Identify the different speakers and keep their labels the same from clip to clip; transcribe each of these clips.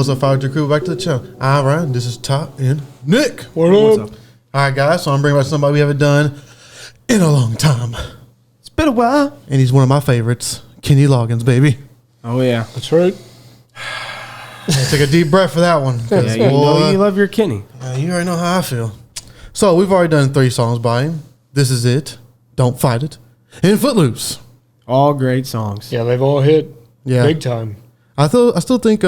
Speaker 1: What's up, Fire to Crew? Back to the channel. All right, this is Top and Nick.
Speaker 2: What's up?
Speaker 1: All right, guys, so I'm bringing back somebody we haven't done in a long time.
Speaker 2: It's been a while.
Speaker 1: And he's one of my favorites, Kenny Loggins, baby.
Speaker 2: Oh, yeah.
Speaker 3: That's right.
Speaker 1: Take a deep breath for that one.
Speaker 2: Yeah, you know you love your Kenny.
Speaker 1: You already know how I feel. So we've already done 3 songs by him. This Is It, Don't Fight It, and Footloose.
Speaker 2: All great songs.
Speaker 3: Yeah, they've all hit big time.
Speaker 1: I still think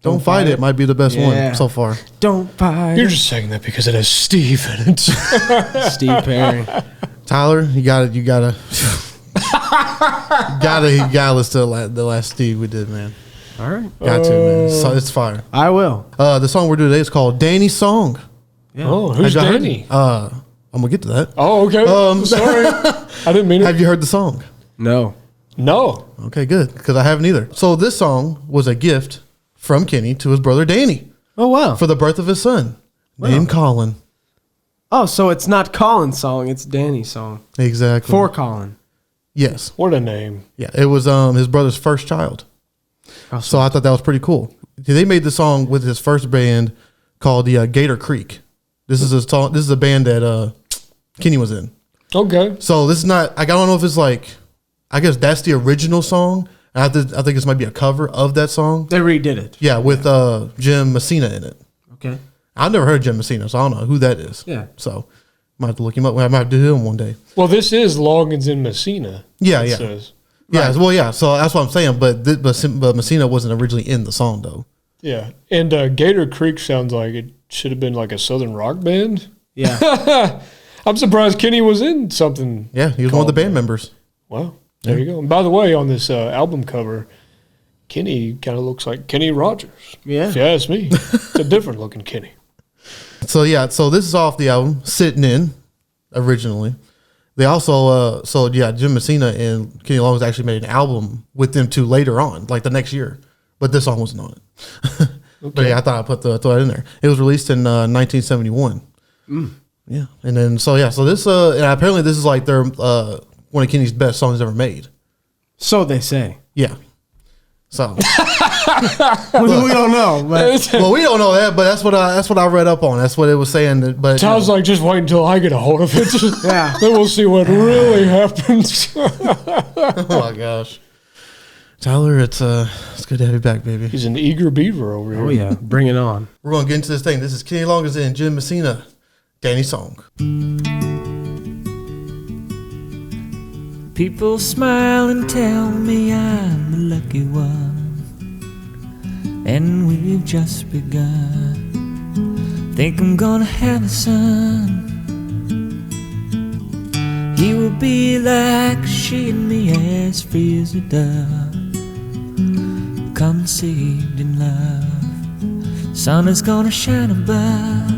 Speaker 1: Don't Fight It might be the best one so far.
Speaker 2: Don't fight
Speaker 3: You're
Speaker 2: it.
Speaker 3: just saying that because it has Steve in it.
Speaker 2: Steve Perry.
Speaker 1: Tyler, you gotta you gotta listen to the last Steve we did, man.
Speaker 2: All right.
Speaker 1: Got to, man. So it's fire.
Speaker 2: I will.
Speaker 1: The song we're doing today is called Danny's Song.
Speaker 2: Yeah.
Speaker 3: Oh, who's
Speaker 1: Have y'all heard
Speaker 3: Danny?
Speaker 1: it? I'm gonna get to that.
Speaker 3: Oh, okay. Sorry. I didn't mean it.
Speaker 1: Have you heard the song?
Speaker 2: No.
Speaker 3: No.
Speaker 1: Okay, good, because I haven't either. So this song was a gift from Kenny to his brother Danny
Speaker 2: Oh, wow.
Speaker 1: for the birth of his son, named Colin.
Speaker 2: Oh, so it's not Colin's song. It's Danny's song.
Speaker 1: Exactly.
Speaker 2: For Colin.
Speaker 1: Yes.
Speaker 3: What a name.
Speaker 1: Yeah, it was his brother's first child.
Speaker 2: Oh,
Speaker 1: So I thought that was pretty cool. They made the song with his first band called the Gator Creek. This is a band that Kenny was in.
Speaker 3: Okay.
Speaker 1: So this is not. I don't know if it's like. I guess that's the original song. I think this might be a cover of that song.
Speaker 2: They redid it.
Speaker 1: Yeah, with Jim Messina in it.
Speaker 2: Okay.
Speaker 1: I've never heard of Jim Messina, so I don't know who that is.
Speaker 2: Yeah.
Speaker 1: So might have to look him up. I might have to do him one day.
Speaker 3: Well, this is Loggins in Messina.
Speaker 1: Yeah,
Speaker 3: it
Speaker 1: yeah.
Speaker 3: says.
Speaker 1: Yeah, well, yeah. So that's what I'm saying. But Messina wasn't originally in the song, though.
Speaker 3: Yeah. And Gator Creek sounds like it should have been like a Southern rock band.
Speaker 2: Yeah.
Speaker 3: I'm surprised Kenny was in something.
Speaker 1: Yeah, he was one of the band members.
Speaker 3: Wow. There you go. And by the way, on this album cover, Kenny kind of looks like Kenny Rogers.
Speaker 2: Yeah.
Speaker 3: If you ask me, it's a different looking Kenny.
Speaker 1: So yeah, so this is off the album Sitting In, originally. They also Jim Messina and Kenny Loggins actually made an album with them two later on, like the next year. But this song wasn't on it. But yeah, I thought I'd throw that in there. It was released in 1971. Yeah, and then so this and apparently this is like their one of Kenny's best songs ever made.
Speaker 2: So they say.
Speaker 1: Yeah. So
Speaker 2: we don't know. But
Speaker 1: well, we don't know that, but that's what I read up on. That's what it was saying. But
Speaker 3: Sounds like just wait until I get a hold of it.
Speaker 2: Yeah.
Speaker 3: Then we'll see what really happens.
Speaker 1: oh my gosh, Tyler, it's good to have you back, baby.
Speaker 3: He's an eager beaver over here.
Speaker 2: oh, yeah. Bring it on.
Speaker 1: We're gonna get into this thing. This is Kenny Loggins and Jim Messina, Danny's Song.
Speaker 4: People smile and tell me I'm the lucky one, and we've just begun. Think I'm gonna have a son. He will be like she and me, as free as a dove, conceived in love. Sun is gonna shine above.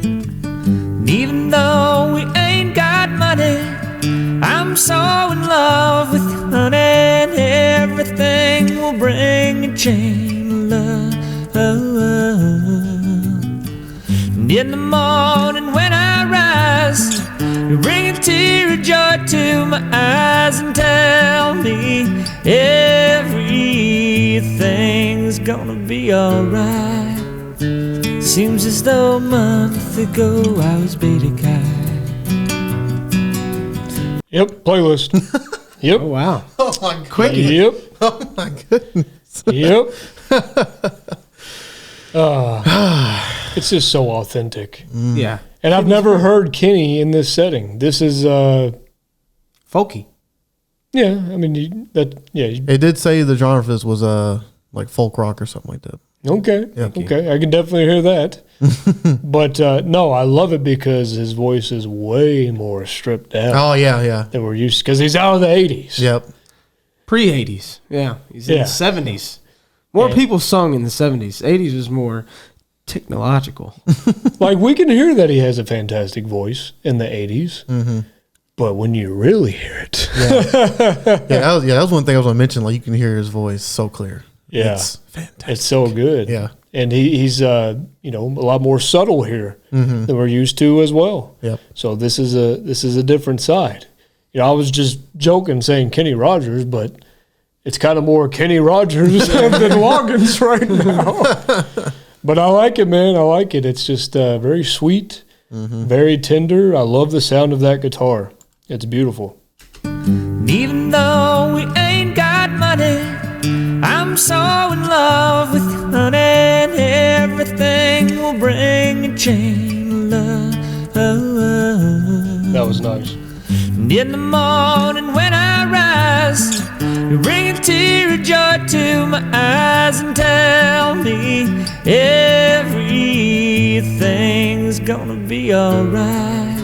Speaker 4: And even though we ain't got money, I'm so in love with you, honey, and everything will bring a chain of love. And in the morning when I rise, you bring a tear of joy to my eyes and tell me everything's gonna be alright. Seems as though a month ago I was beta guy.
Speaker 3: Yep, playlist. Yep.
Speaker 2: Oh, wow.
Speaker 1: Oh my god.
Speaker 2: Quickie.
Speaker 3: Yep.
Speaker 1: Oh my goodness.
Speaker 3: Yep. It's just so authentic.
Speaker 2: Yeah.
Speaker 3: And I've never heard Kenny in this setting. This is,
Speaker 2: Folky.
Speaker 3: yeah, I mean,
Speaker 1: It did say the genre for this was like folk rock or something like that.
Speaker 3: okay.
Speaker 1: Yeah.
Speaker 3: Okay, I can definitely hear that. But no, I love it because his voice is way more stripped down
Speaker 1: Oh yeah.
Speaker 3: than we're used to, because he's out of the 80s.
Speaker 1: Yep.
Speaker 2: Pre-80s. Yeah. He's in
Speaker 3: Yeah.
Speaker 2: the 70s. More people sung in the 70s. 80s was more technological.
Speaker 3: Like, we can hear that he has a fantastic voice in the 80s, but when you really hear it,
Speaker 1: That was one thing I was going to mention. Like, you can hear his voice so clear.
Speaker 3: Yeah.
Speaker 1: It's fantastic.
Speaker 3: it's so good.
Speaker 1: Yeah.
Speaker 3: And he's a lot more subtle here than we're used to as well.
Speaker 1: Yep.
Speaker 3: So this is a different side. I was just joking saying Kenny Rogers, but it's kind of more Kenny Rogers than Loggins right now. But I like it, man. I like it. It's just very sweet, very tender. I love the sound of that guitar. It's beautiful.
Speaker 4: Even though we ain't got money, I'm so in love with you, honey, and everything will bring a chain of love.
Speaker 3: That was nice.
Speaker 4: And in the morning when I rise, you bring a tear of joy to my eyes and tell me everything's gonna be alright.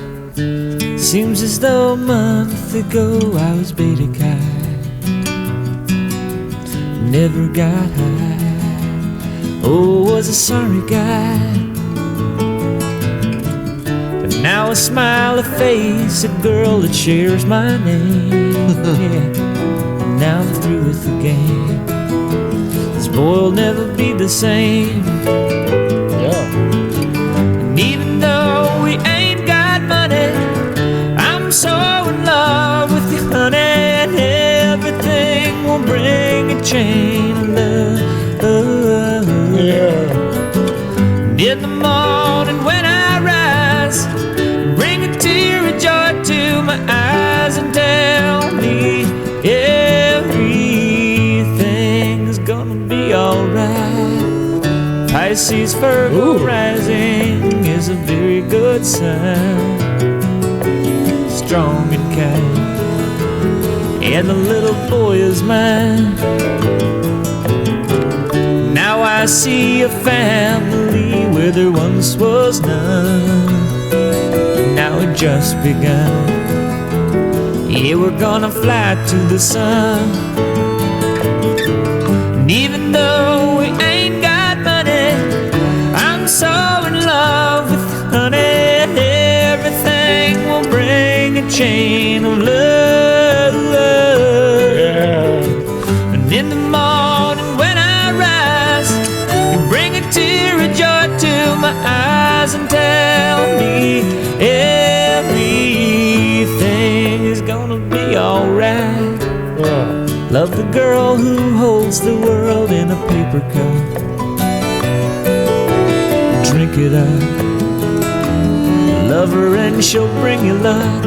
Speaker 4: Seems as though a month ago I was beta guy, never got high, oh, was a sorry guy. But now I smile a face, a girl that shares my name, yeah. Now I'm through with the game. This boy will never be the same.
Speaker 3: Yeah.
Speaker 4: And even though we ain't got money, I'm so in love with you, honey, and everything will bring a chain of love.
Speaker 3: Yeah.
Speaker 4: And in the morning when I rise, bring a tear of joy to my eyes and tell me everything's gonna be alright. Pisces Virgo rising is a very good sign, strong and kind, and the little boy is mine. Now I see a family where there once was none. Now it just begun. Yeah, we're gonna fly to the sun. And even though we ain't got money, I'm so in love with you, honey, and everything will bring a chain of love.
Speaker 3: Yeah.
Speaker 4: And in the morning when I rise, you bring a tear of joy to my eyes and tell me everything is gonna be alright. Love the girl who holds the world in a paper cup. Drink it up. Love her and she'll bring you luck.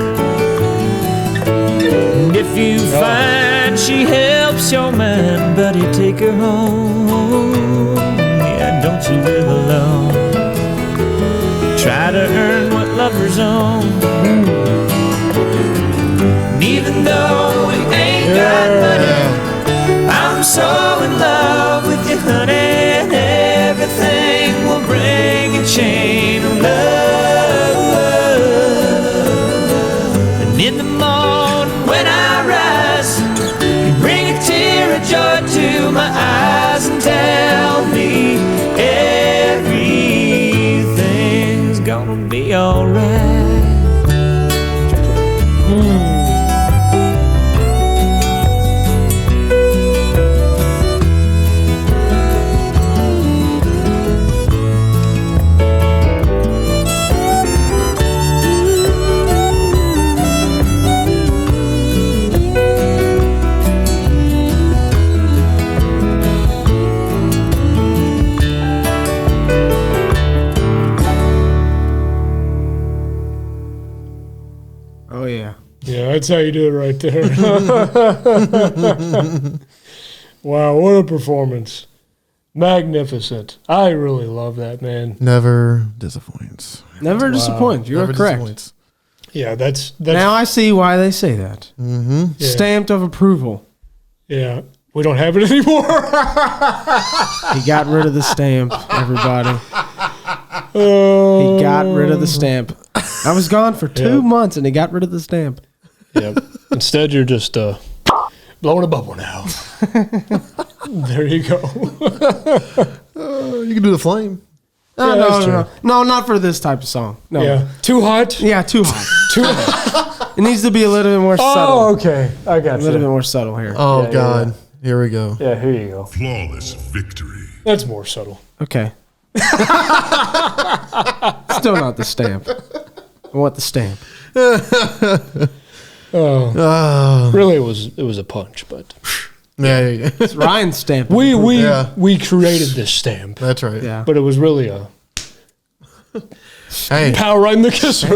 Speaker 4: And if you find she helps your mind, buddy, take her home. Yeah, don't you live alone. Try to earn what lovers own. And even though we ain't got money, I'm so in love with you, honey, and everything will bring a chain of love. And in the morning when I rise, you bring a tear of joy to my eyes and tell me everything's gonna be alright.
Speaker 2: Oh, yeah.
Speaker 3: Yeah, that's how you do it right there. Wow, what a performance. Magnificent. I really love that, man.
Speaker 1: Never disappoints.
Speaker 2: Never disappoints. You're
Speaker 1: Never
Speaker 2: correct.
Speaker 1: disappoints.
Speaker 3: Yeah, that's
Speaker 2: Now I see why they say that.
Speaker 1: Mm-hmm.
Speaker 3: Yeah.
Speaker 2: Stamped of approval.
Speaker 3: Yeah. We don't have it anymore.
Speaker 2: He got rid of the stamp, everybody. He got rid of the stamp. I was gone for 2 months and he got rid of the stamp.
Speaker 3: Yep. Instead, you're just blowing a bubble now. There you go.
Speaker 1: You can do the flame.
Speaker 2: Oh,
Speaker 3: Yeah,
Speaker 2: no,
Speaker 3: that's
Speaker 2: no, no.
Speaker 3: true.
Speaker 2: No, not for this type of song. No.
Speaker 3: Yeah. Too hot?
Speaker 2: Yeah, too hot.
Speaker 3: Too hot.
Speaker 2: It needs to be a little bit more subtle.
Speaker 3: Oh, okay. I got
Speaker 2: A little bit
Speaker 3: you.
Speaker 2: more subtle here.
Speaker 1: Oh,
Speaker 3: Yeah,
Speaker 1: God. Here we go.
Speaker 3: Yeah, here you go.
Speaker 5: Flawless victory.
Speaker 3: That's more subtle.
Speaker 2: Okay. Still not the stamp. I want the stamp.
Speaker 3: Oh,
Speaker 1: Oh,
Speaker 3: really, it was a punch, but
Speaker 1: Yeah.
Speaker 2: It's Ryan's stamp.
Speaker 3: We
Speaker 1: Yeah.
Speaker 3: we created this stamp,
Speaker 1: That's right.
Speaker 2: Yeah.
Speaker 3: but it was really a
Speaker 1: Hey,
Speaker 3: power right in the kisser.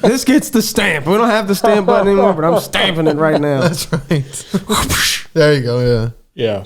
Speaker 2: This gets the stamp. We don't have the stamp button anymore, but I'm stamping it right now.
Speaker 1: that's right. There you go. Yeah.
Speaker 3: Yeah.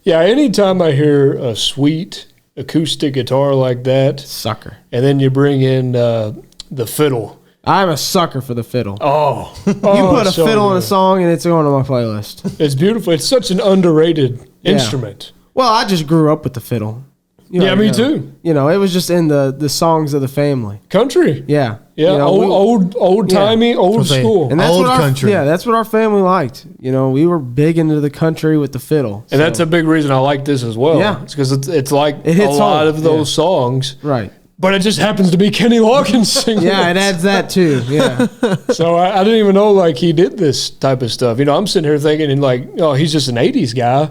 Speaker 3: Yeah, anytime I hear a sweet acoustic guitar like that,
Speaker 2: Sucker.
Speaker 3: and then you bring in the fiddle.
Speaker 2: I'm a sucker for the fiddle.
Speaker 3: Oh.
Speaker 2: You put a fiddle in a song and it's going on my playlist.
Speaker 3: It's beautiful. It's such an underrated instrument.
Speaker 2: Well, I just grew up with the fiddle. You know,
Speaker 3: Yeah, me too.
Speaker 2: You know, it was just in the songs of the family.
Speaker 3: Country.
Speaker 2: Yeah.
Speaker 3: Yeah,
Speaker 2: You know,
Speaker 3: old timey, old
Speaker 1: I'm saying.
Speaker 3: school.
Speaker 2: And that's
Speaker 1: Old
Speaker 2: what
Speaker 1: country.
Speaker 2: That's what our family liked. You know, we were big into the country with the fiddle.
Speaker 3: And that's a big reason I like this as well.
Speaker 2: Yeah.
Speaker 3: It's because it's like
Speaker 2: It hits
Speaker 3: a lot
Speaker 2: home.
Speaker 3: of those songs,
Speaker 2: Right.
Speaker 3: but it just happens to be Kenny Loggins singing.
Speaker 2: Yeah, it adds that too. Yeah.
Speaker 3: So I didn't even know like he did this type of stuff. You know, I'm sitting here thinking and like, oh, he's just an '80s guy,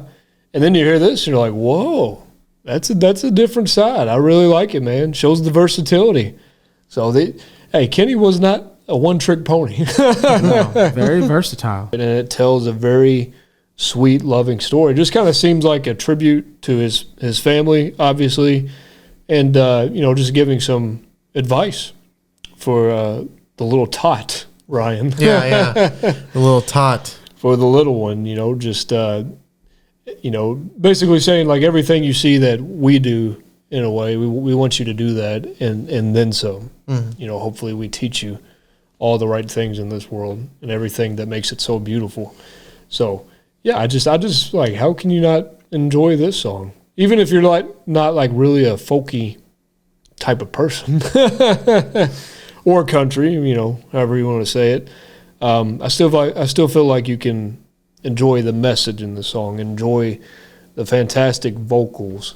Speaker 3: and then you hear this, and you're like, whoa, that's a different side. I really like it, man. Shows the versatility. So hey, Kenny was not a one-trick pony,
Speaker 2: No, very versatile.
Speaker 3: and it tells a very sweet, loving story. It just kind of seems like a tribute to his family, obviously, and you know, just giving some advice for the little tot, Ryan.
Speaker 1: Yeah. The little tot.
Speaker 3: For the little one, you know, just you know, basically saying like everything you see that we do in a way, we want you to do that and then some. You know, hopefully we teach you all the right things in this world and everything that makes it so beautiful. So yeah, I just like, how can you not enjoy this song? Even if you're not like really a folky type of person or country, you know, however you want to say it. I still feel like you can enjoy the message in the song, enjoy the fantastic vocals.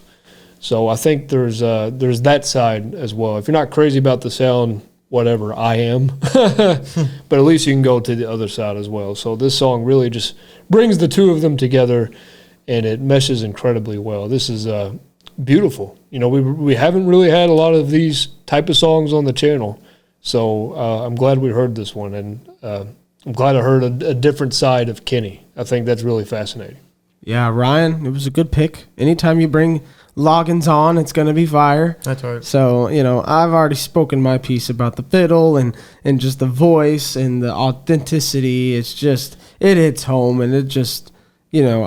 Speaker 3: So I think there's that side as well. If you're not crazy about the sound, whatever, I am. But at least you can go to the other side as well. So this song really just brings the two of them together, and it meshes incredibly well. This is beautiful. You know, we haven't really had a lot of these type of songs on the channel. So I'm glad we heard this one, and I'm glad I heard a different side of Kenny. I think that's really fascinating.
Speaker 2: Yeah, Ryan, it was a good pick. Anytime you bring Loggins on, it's going to be fire.
Speaker 1: That's right.
Speaker 2: So, you know, I've already spoken my piece about the fiddle and just the voice and the authenticity. It's just, it hits home, and it just, you know,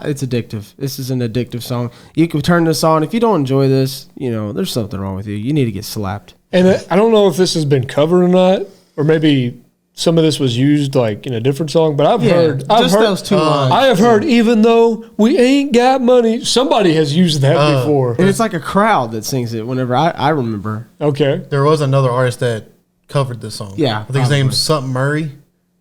Speaker 2: it's addictive. This is an addictive song. You can turn this on. If you don't enjoy this, you know, there's something wrong with you. You need to get slapped.
Speaker 3: And I don't know if this has been covered or not, or maybe some of this was used like in a different song, but I've heard
Speaker 2: those two lines.
Speaker 3: I have heard, even though we ain't got money, somebody has used that before.
Speaker 2: And it's like a crowd that sings it whenever I remember.
Speaker 3: Okay.
Speaker 1: There was another artist that covered this song.
Speaker 2: Yeah,
Speaker 1: I think his name's something Murray.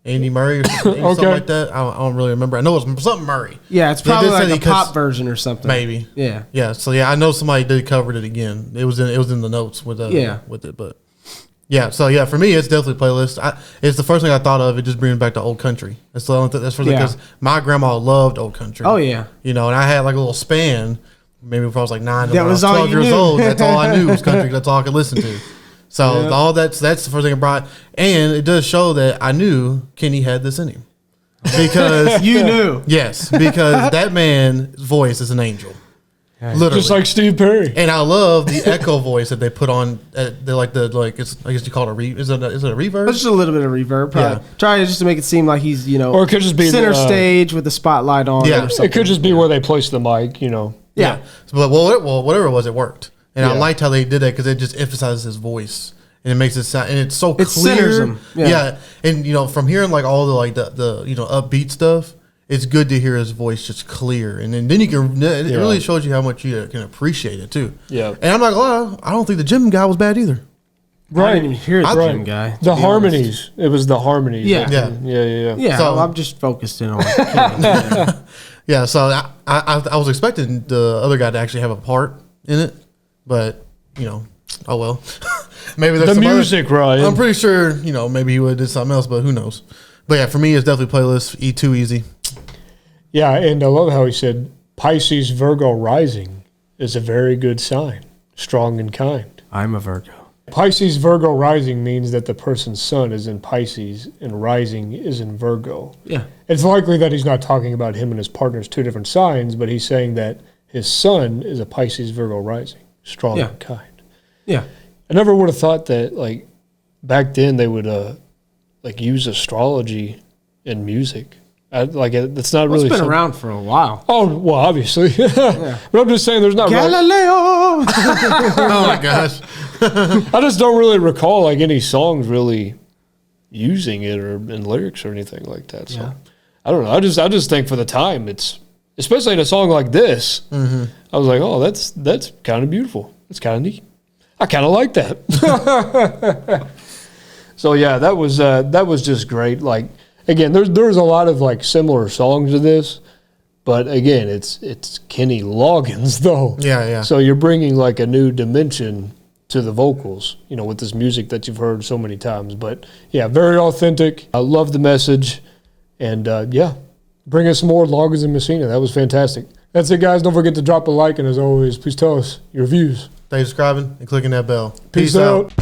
Speaker 1: Andy Murray or something, something like that. I don't really remember. I know it's something Murray.
Speaker 2: Yeah, it's
Speaker 1: They
Speaker 2: probably
Speaker 1: did say
Speaker 2: like a
Speaker 1: they
Speaker 2: pop
Speaker 1: cuts-
Speaker 2: version or something.
Speaker 1: Maybe.
Speaker 2: Yeah.
Speaker 1: Yeah. So yeah, I know somebody did covered it again. It was in the notes with it, but yeah. So yeah, for me, it's definitely playlist. It's the first thing I thought of. It just brings back to old country. That's the only thing. That's because my grandma loved old country.
Speaker 2: Oh yeah.
Speaker 1: You know, and I had like a little span. Maybe if I was like 9 to
Speaker 2: That
Speaker 1: when I was
Speaker 2: was all
Speaker 1: 12
Speaker 2: you
Speaker 1: years
Speaker 2: knew.
Speaker 1: old, that's all I knew was country. That's all I could listen to. So all that's the first thing I brought, and it does show that I knew Kenny had this in him because
Speaker 2: You knew.
Speaker 1: yes, because that man's voice is an angel, literally.
Speaker 3: Just like Steve Perry.
Speaker 1: And I love the echo voice that they put on. They're like it's I guess you call it a is it a reverb?
Speaker 2: Just a little bit of reverb. Probably.
Speaker 1: Yeah.
Speaker 2: Try just to make it seem like he's, you know,
Speaker 3: Or it could just be
Speaker 2: center
Speaker 3: the,
Speaker 2: stage with the spotlight on.
Speaker 1: Yeah.
Speaker 2: Or something.
Speaker 3: It could just be where they place the mic, you know.
Speaker 2: Yeah.
Speaker 1: But whatever it was, it worked. And I
Speaker 3: Yeah.
Speaker 1: liked how they did that because it just emphasizes his voice and it makes it sound, and it's so
Speaker 2: It centers
Speaker 1: clear.
Speaker 2: him. Yeah.
Speaker 1: Yeah. And you know, from hearing like all the you know upbeat stuff, it's good to hear his voice just clear, and then you can. It really shows you how much you can appreciate it too.
Speaker 3: Yeah.
Speaker 1: And I'm like, well, I don't think the gym guy was bad either.
Speaker 2: I didn't even hear the
Speaker 3: Right.
Speaker 2: gym guy. to
Speaker 3: The
Speaker 2: be
Speaker 3: harmonies. It was the harmonies.
Speaker 2: Yeah.
Speaker 1: Yeah.
Speaker 3: Yeah.
Speaker 2: Yeah,
Speaker 1: So-
Speaker 2: I'm just focused in on Kenny.
Speaker 1: Yeah. So I was expecting the other guy to actually have a part in it, but you know, oh well. Maybe there's
Speaker 3: The
Speaker 1: some other-
Speaker 3: music, Ryan.
Speaker 1: I'm pretty sure, you know, maybe he would have did something else, but who knows? But yeah, for me, it's definitely playlist E2 easy.
Speaker 3: Yeah, and I love how he said Pisces Virgo rising is a very good sign, strong and kind.
Speaker 2: I'm a Virgo.
Speaker 3: Pisces Virgo rising means that the person's sun is in Pisces and rising is in Virgo.
Speaker 2: Yeah.
Speaker 3: It's likely that he's not talking about him and his partner's two different signs, but he's saying that his sun is a Pisces Virgo rising, strong and kind.
Speaker 2: Yeah.
Speaker 3: I never would have thought that, like, back then they would like use astrology in music. It's not really.
Speaker 2: It's been around for a while.
Speaker 3: Oh well, obviously. But I'm just saying, there's not.
Speaker 2: Galileo.
Speaker 1: Oh my gosh.
Speaker 3: I just don't really recall like any songs really using it or in lyrics or anything like that. So I don't know. I just think for the time, it's especially in a song like this. I was like, oh, that's kind of beautiful. That's kind of neat. I kind of like that. So yeah, that was just great. Like again, there's a lot of like similar songs to this, but again, it's Kenny Loggins though.
Speaker 1: Yeah.
Speaker 3: So you're bringing like a new dimension to the vocals, you know, with this music that you've heard so many times. But yeah, very authentic. I love the message, and bring us some more Loggins and Messina. That was fantastic. That's it, guys. Don't forget to drop a like, and as always, please tell us your views.
Speaker 1: Stay subscribing and clicking that bell.
Speaker 3: Peace out.